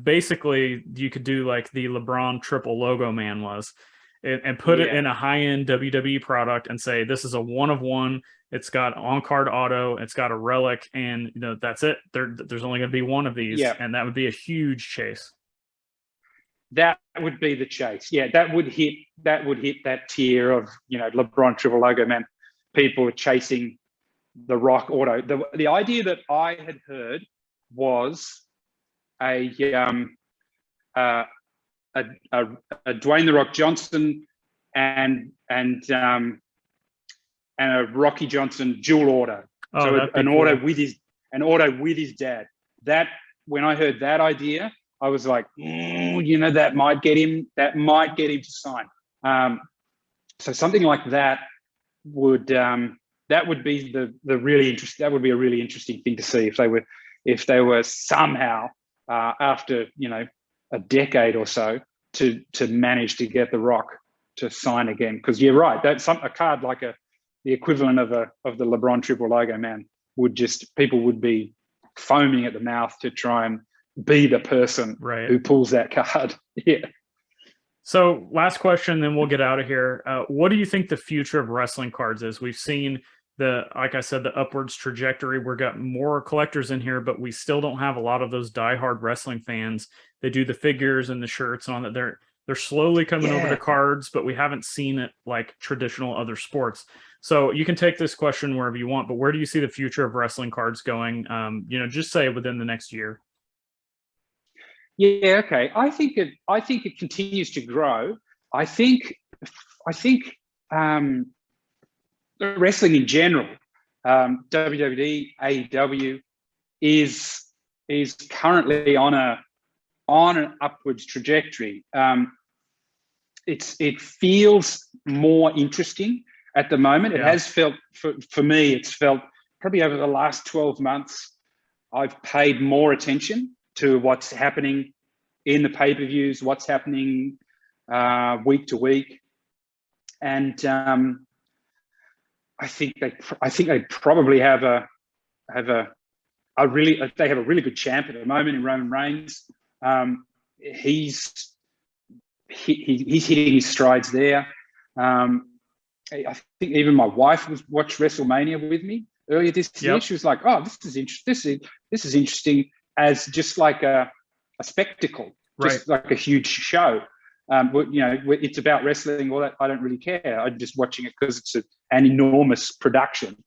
Speaker 1: basically you could do like the LeBron triple logo man was, and put it in a high-end WWE product and say, this is a 1-of-1. It's got on-card auto. It's got a relic, and that's it. There's only going to be one of these, and that would be a huge chase.
Speaker 2: That would be the chase. Yeah, that would hit that tier of LeBron triple logo man. People are chasing the Rock auto. The idea that I had heard was a Dwayne the Rock Johnson and a Rocky Johnson dual auto. So an auto with his dad. That, when I heard that idea, I was like, that might get him to sign. So something like that would be the really interesting. That would be a really interesting thing to see if they were somehow after a decade or so to manage to get the Rock to sign again. Because you're right, that's a card like the equivalent of the LeBron triple logo man people would be foaming at the mouth to try and be the person who pulls that card. Yeah.
Speaker 1: So last question, then we'll get out of here. What do you think the future of wrestling cards is? We've seen like I said, the upwards trajectory. We've got more collectors in here, but we still don't have a lot of those diehard wrestling fans. They do the figures and the shirts and all that. They're slowly coming over to cards, but we haven't seen it like traditional other sports. So you can take this question wherever you want, but where do you see the future of wrestling cards going? Just say within the next year.
Speaker 2: Yeah, okay. I think it continues to grow. I think wrestling in general, WWE, AEW, is currently on an upwards trajectory. It feels more interesting at the moment. It has felt for me. It's felt probably over the last 12 months. I've paid more attention to what's happening in the pay-per-views, what's happening week to week, and I think they probably have a really good champ at the moment in Roman Reigns. He's hitting his strides there. I think even my wife watched WrestleMania with me earlier this year. She was like, "Oh, this is interesting. This is interesting as just like a spectacle, just like a huge show." It's about wrestling. All that I don't really care. I'm just watching it because it's an enormous production.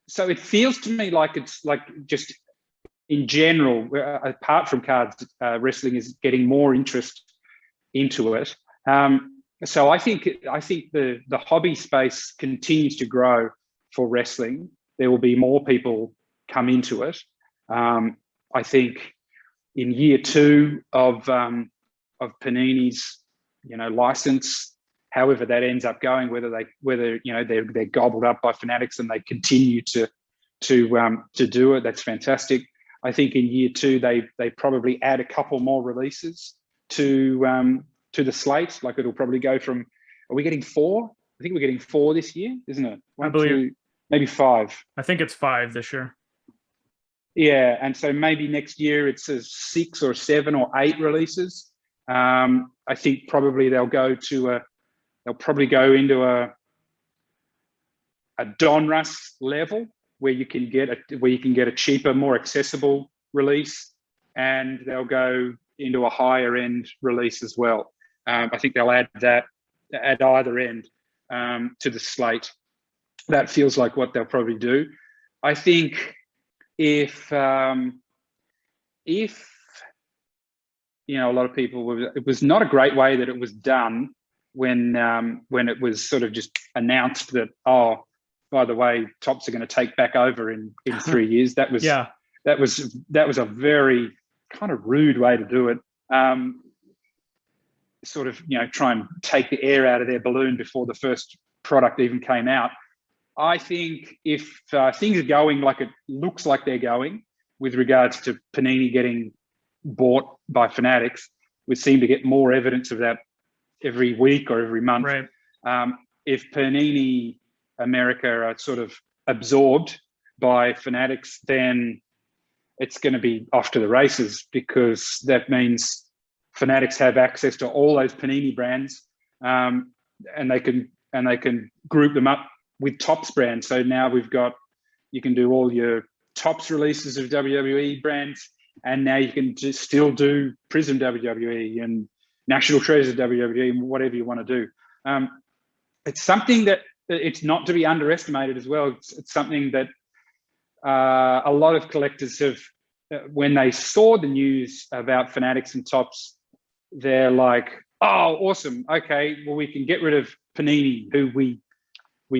Speaker 2: So it feels to me like it's like just in general, apart from cards, wrestling is getting more interest into it. So I think the hobby space continues to grow for wrestling. There will be more people come into it. I think in year 2 of Panini's license, however that ends up going, whether they're gobbled up by Fanatics and they continue to do it, that's fantastic. I think in year 2 they probably add a couple more releases to the slate. Like it'll probably go from, are we getting 4? I think we're getting 4 this year, isn't it?
Speaker 1: I believe
Speaker 2: 2, maybe 5.
Speaker 1: I think it's 5 this year.
Speaker 2: Yeah, and so maybe next year it's 6 or 7 or 8 releases. I think probably they'll probably go into a Donruss level where you can get a cheaper, more accessible release, and they'll go into a higher end release as well. I think they'll add that at either end to the slate. That feels like what they'll probably do. I think if a lot of people it was not a great way that it was done when it was sort of just announced that, oh, by the way, Topps are going to take back over in 3 years. That was a very kind of rude way to do it. Sort of, try and take the air out of their balloon before the first product even came out. I think if things are going like it looks like they're going with regards to Panini getting bought by Fanatics, we seem to get more evidence of that every week or every month.
Speaker 1: Right.
Speaker 2: If Panini America are sort of absorbed by Fanatics, then it's going to be off to the races, because that means Fanatics have access to all those Panini brands, and they can group them up with Topps brands. So now you can do all your Topps releases of WWE brands, and now you can just still do Prism WWE and National Treasure WWE and whatever you want to do. It's something that it's not to be underestimated as well. It's something that a lot of collectors have, when they saw the news about Fanatics and Topps, they're like, oh, awesome. Okay, well, we can get rid of Panini, who we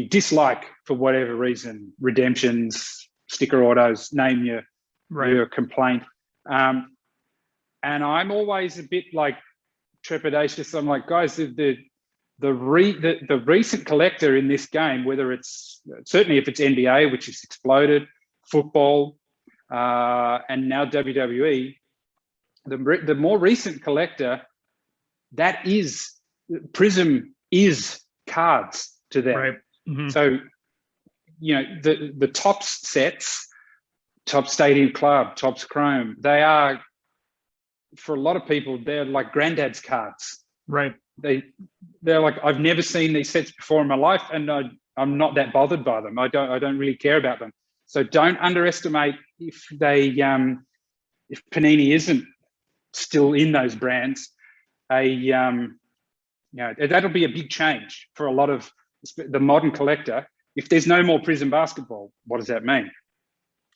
Speaker 2: dislike for whatever reason, redemptions, sticker autos, name your complaint. And I'm always a bit like trepidatious. I'm like, guys, the recent collector in this game, whether it's certainly if it's NBA, which has exploded, football, and now WWE, the more recent collector, that is Prism is cards to them.
Speaker 1: Right. Mm-hmm.
Speaker 2: So, the Topps sets, Topps Stadium Club, Topps Chrome, they are, for a lot of people, they're like granddad's cards.
Speaker 1: Right.
Speaker 2: They're like, I've never seen these sets before in my life, and I'm not that bothered by them. I don't really care about them. So don't underestimate if Panini isn't still in those brands. That'll be a big change for a lot of the modern collector. If there's no more Prism basketball, what does that mean?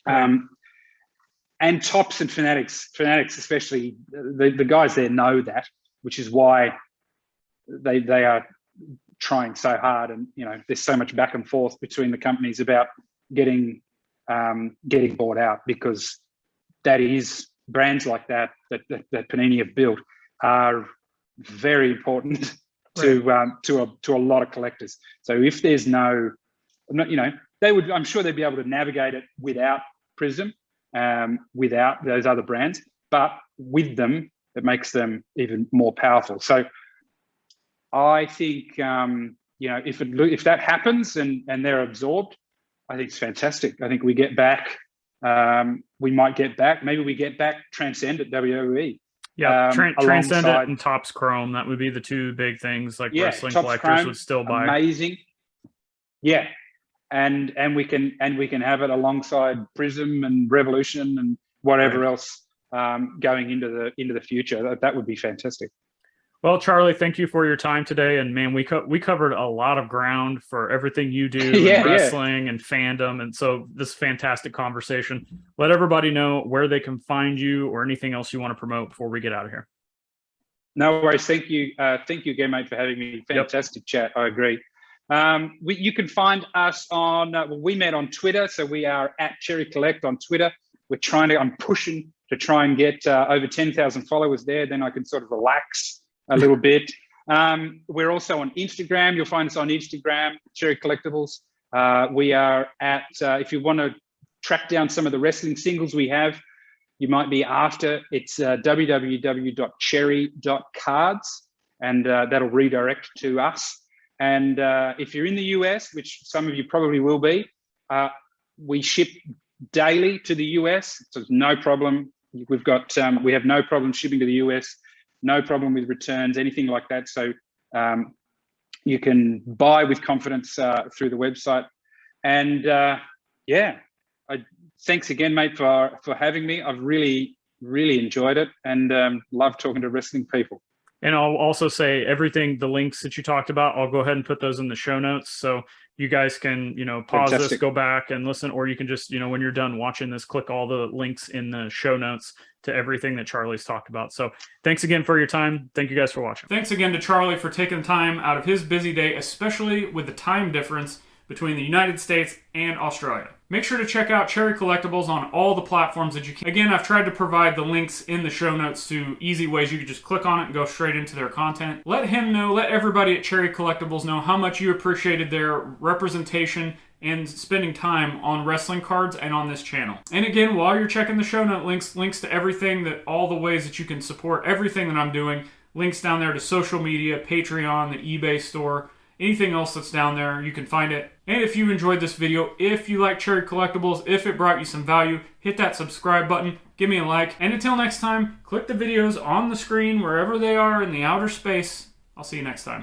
Speaker 2: Right. And Topps and Fanatics especially, the guys there know that, which is why they are trying so hard. And there's so much back and forth between the companies about getting bought out, because that is brands like that Panini have built are very important to a lot of collectors. So if there's I'm sure they'd be able to navigate it without Prism, without those other brands. but with them, it makes them even more powerful. So I think, if that happens and they're absorbed, I think it's fantastic. I think we get back, we might get back, maybe we get back Transcendent WWE.
Speaker 1: Yeah, Transcendent and Topps Chrome, that would be the two big things wrestling
Speaker 2: Topps
Speaker 1: collectors
Speaker 2: Chrome,
Speaker 1: would still buy.
Speaker 2: Amazing. Yeah. And we can have it alongside Prism and Revolution and whatever else going into the future. That would be fantastic.
Speaker 1: Well, Charlie, thank you for your time today. And man, we covered a lot of ground for everything you do in wrestling and fandom. And so this fantastic conversation. Let everybody know where they can find you or anything else you want to promote before we get out of here.
Speaker 2: No worries. Thank you. Thank you again, mate, for having me. Fantastic chat. I agree. You can find us on, we met on Twitter. So we are at Cherry Collect on Twitter. I'm pushing to try and get over 10,000 followers there. Then I can sort of relax a little bit. We're also on Instagram. You'll find us on Instagram, Cherry Collectables. We are at, if you want to track down some of the wrestling singles we have, you might be after, it's www.cherry.cards, and that'll redirect to us. And if you're in the US, which some of you probably will be, we ship daily to the US, so it's no problem. We have no problem shipping to the US. No problem with returns, anything like that. So you can buy with confidence through the website. And thanks again, mate, for having me. I've really, really enjoyed it and love talking to wrestling people.
Speaker 1: And I'll also say everything, the links that you talked about, I'll go ahead and put those in the show notes. So you guys can, pause this, go back and listen, or you can just, when you're done watching this, click all the links in the show notes to everything that Charlie's talked about. So thanks again for your time. Thank you guys for watching. Thanks again to Charlie for taking the time out of his busy day, especially with the time difference between the United States and Australia. Make sure to check out Cherry Collectables on all the platforms that you can. Again, I've tried to provide the links in the show notes to easy ways you can just click on it and go straight into their content. Let him know, let everybody at Cherry Collectables know how much you appreciated their representation and spending time on wrestling cards and on this channel. And again, while you're checking the show note links to everything, that all the ways that you can support everything that I'm doing, links down there to social media, Patreon, the eBay store, anything else that's down there, you can find it. And if you enjoyed this video, if you like Cherry Collectables, if it brought you some value, hit that subscribe button, give me a like, and until next time, click the videos on the screen wherever they are in the outer space. I'll see you next time.